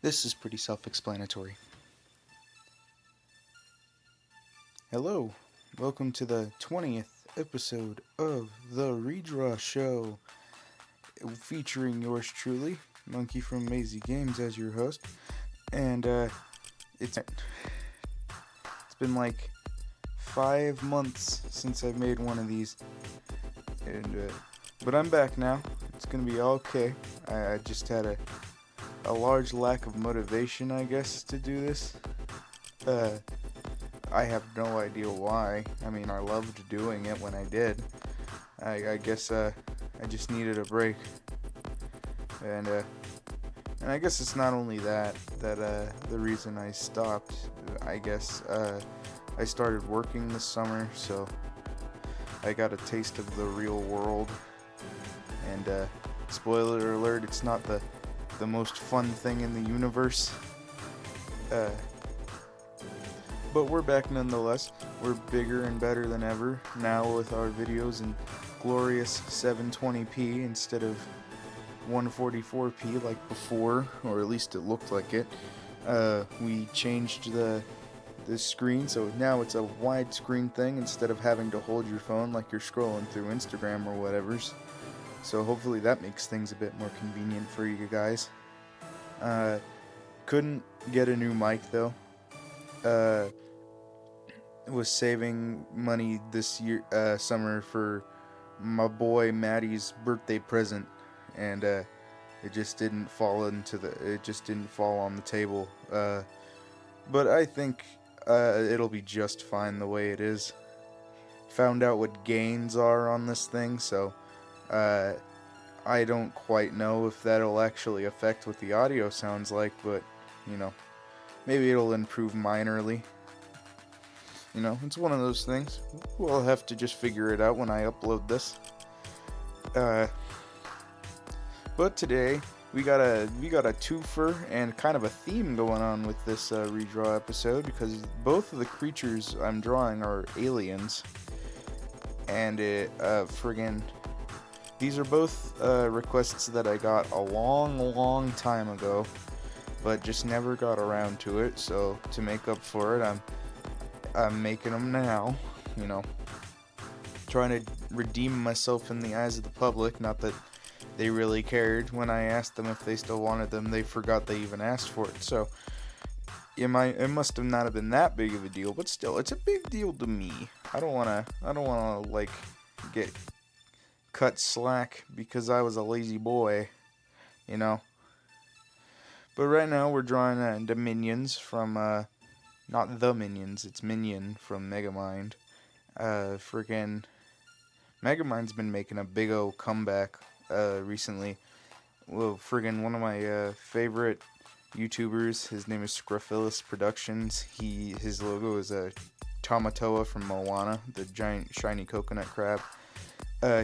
This is pretty self-explanatory. Hello, welcome to the 20th episode of the REDRAW show, featuring yours truly, Monkey from Mazy Games, as your host. And it's been like 5 months since I've made one of these, and but I'm back now. It's gonna be okay. I just had a large lack of motivation, I guess, to do this. I have no idea why. I mean, I loved doing it when I did. I guess I just needed a break, and I guess it's not only that the reason I stopped. I guess I started working this summer, so I got a taste of the real world. And spoiler alert, it's not the most fun thing in the universe. But we're back nonetheless. We're bigger and better than ever now with our videos in glorious 720p instead of 144p like before, or at least it looked like it. We changed the screen, so now it's a widescreen thing instead of having to hold your phone like you're scrolling through Instagram or whatever's. So hopefully that makes things a bit more convenient for you guys. Couldn't get a new mic though. Was saving money this year summer for my boy Maddie's birthday present, and it just didn't fall on the table. But I think it'll be just fine the way it is. Found out what gains are on this thing, so I don't quite know if that'll actually affect what the audio sounds like, but maybe it'll improve minorly. It's one of those things. We'll have to just figure it out when I upload this. But today we got a twofer and kind of a theme going on with this redraw episode, because both of the creatures I'm drawing are aliens, and these are both requests that I got a long time ago, but just never got around to it. So to make up for it, I'm making them now, trying to redeem myself in the eyes of the public. Not that they really cared when I asked them if they still wanted them. They forgot they even asked for it. So it must have not have been that big of a deal, but still, it's a big deal to me. I don't wanna like get cut slack because I was a lazy boy, But right now we're drawing the minions from not the Minions, it's Minion from Megamind. Megamind's been making a big old comeback recently. Well, one of my favorite YouTubers, his name is Scruffilus Productions. His logo is a Tamatoa from Moana, the giant shiny coconut crab.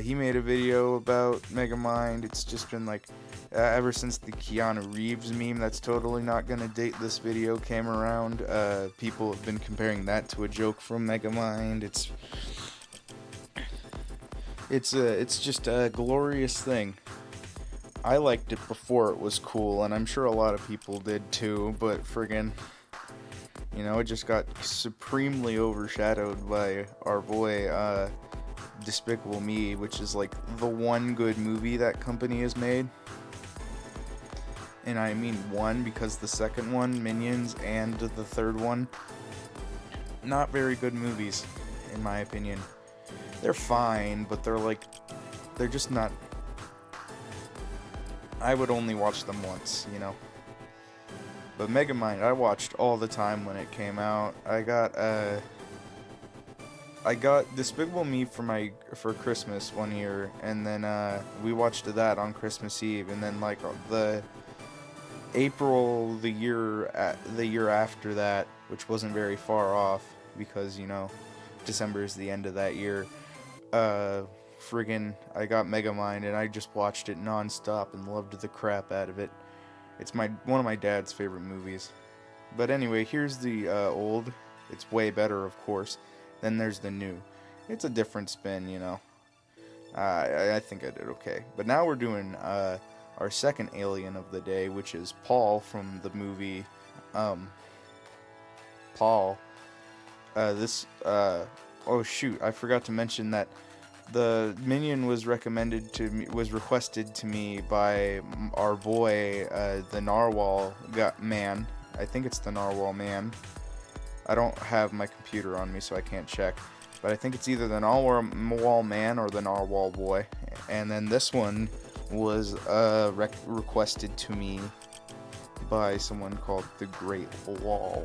He made a video about Megamind. It's just been like, ever since the Keanu Reeves meme that's totally not gonna date this video came around, people have been comparing that to a joke from Megamind. It's just a glorious thing. I liked it before it was cool, and I'm sure a lot of people did too, but it just got supremely overshadowed by our boy, Despicable Me, which is like the one good movie that company has made. And I mean one, because the second one, Minions, and the third one, not very good movies, in my opinion. They're fine, but they're just not. I would only watch them once, But Megamind, I watched all the time when it came out. I got Despicable Me for Christmas one year, and then we watched that on Christmas Eve, and then like the April the year after that, which wasn't very far off, because December is the end of that year. I got Megamind, and I just watched it nonstop and loved the crap out of it. It's one of my dad's favorite movies. But anyway, here's the old. It's way better, of course. Then there's the new. It's a different spin, I think I did okay. But now we're doing our second alien of the day, which is Paul from the movie Paul. Oh shoot, I forgot to mention that the minion was requested to me by our boy, the Narwhal man. I think it's the Narwhal man. I don't have my computer on me, so I can't check. But I think it's either the Narwhal man or the Narwhal boy. And then this one was requested to me by someone called the Great Wall.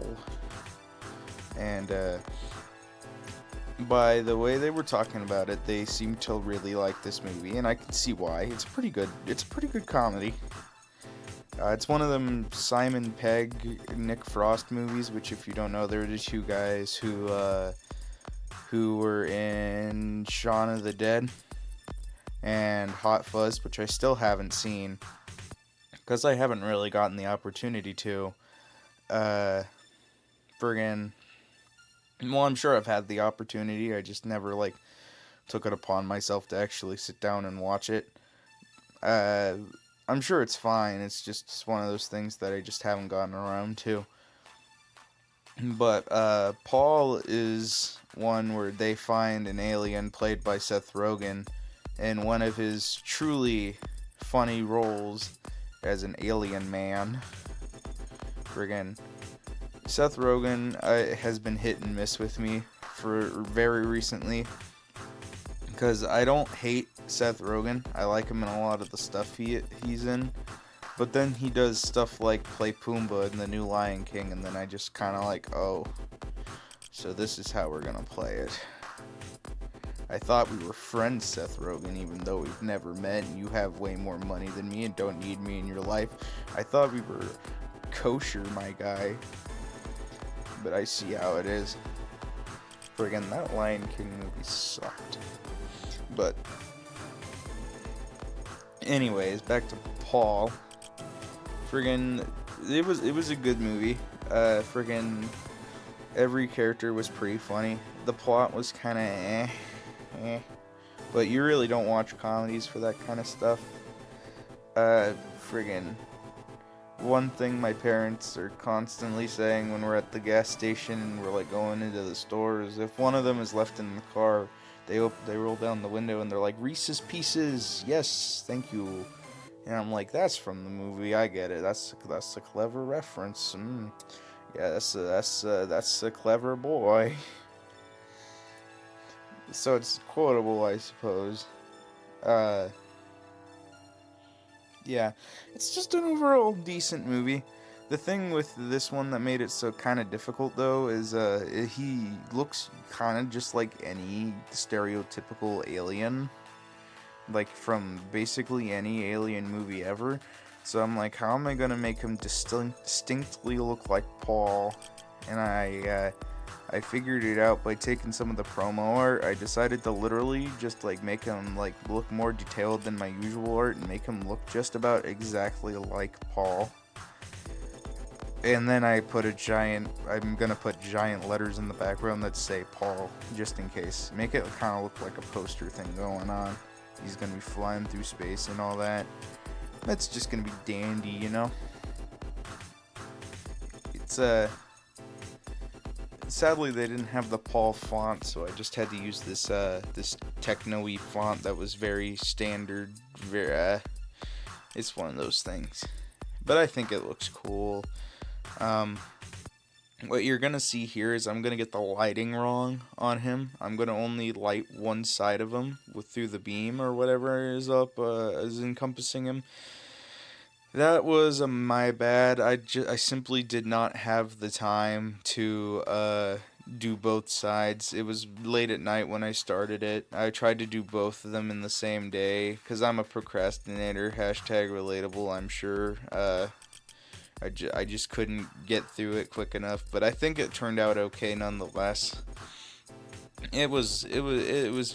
And by the way they were talking about it, they seemed to really like this movie, and I can see why. It's pretty good. It's a pretty good comedy. It's one of them Simon Pegg, Nick Frost movies, which, if you don't know, they're the two guys who were in Shaun of the Dead and Hot Fuzz, which I still haven't seen because I haven't really gotten the opportunity to. Well, I'm sure I've had the opportunity. I just never took it upon myself to actually sit down and watch it. I'm sure it's fine. It's just one of those things that I just haven't gotten around to. But Paul is one where they find an alien played by Seth Rogen in one of his truly funny roles as an alien man. Seth Rogen has been hit and miss with me for very recently, because I don't hate Seth Rogen. I like him in a lot of the stuff he's in, but then he does stuff like play Pumbaa in the new Lion King, and then I just kind of oh, so this is how we're gonna play it. I thought we were friends, Seth Rogen, even though we've never met, and you have way more money than me and don't need me in your life. I thought we were kosher, my guy. But I see how it is. That Lion King movie sucked. But anyways, back to Paul. It was a good movie. Every character was pretty funny. The plot was kind of eh. But you really don't watch comedies for that kind of stuff. One thing my parents are constantly saying when we're at the gas station and we're going into the store is, if one of them is left in the car, they roll down the window and they're like, "Reese's Pieces, yes, thank you." And I'm like, that's from the movie. I get it. That's a clever reference. Yeah, that's a clever boy. So it's quotable, I suppose. Yeah, it's just an overall decent movie. The thing with this one that made it so kind of difficult, though, is he looks kind of just like any stereotypical alien, from basically any alien movie ever. So I'm like, how am I gonna make him distinctly look like Paul? And I figured it out by taking some of the promo art. I decided to literally just make him look more detailed than my usual art and make him look just about exactly like Paul. And then I'm gonna put giant letters in the background that say Paul, just in case. Make it kind of look like a poster thing going on. He's gonna be flying through space and all that. That's just gonna be dandy, you know? It's sadly, they didn't have the Paul font, so I just had to use this techno-y font that was very standard. It's one of those things. But I think it looks cool. What you're going to see here is I'm going to get the lighting wrong on him. I'm going to only light one side of him through the beam or whatever is encompassing him. That was my bad. I simply did not have the time to do both sides. It was late at night when I started it. I tried to do both of them in the same day because I'm a procrastinator. #relatable, I'm sure. I just couldn't get through it quick enough, but I think it turned out okay nonetheless. It was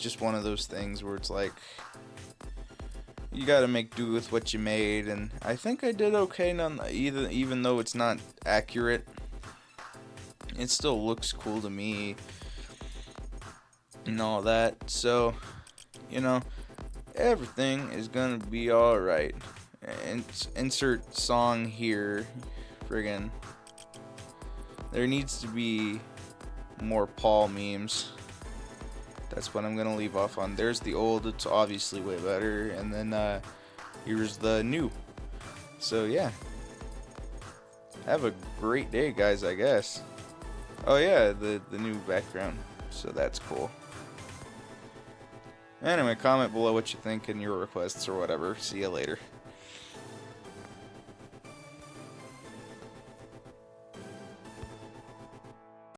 just one of those things where it's you gotta make do with what you made, and I think I did okay even though it's not accurate. It still looks cool to me and all that, so everything is gonna be alright. insert song here. Friggin'. There needs to be more Paul memes. That's what I'm gonna leave off on. There's the old, it's obviously way better, and then here's the new. So yeah, have a great day, guys, I guess. Oh yeah, the new background, so that's cool. Anyway, comment below what you think and your requests or whatever. See you later.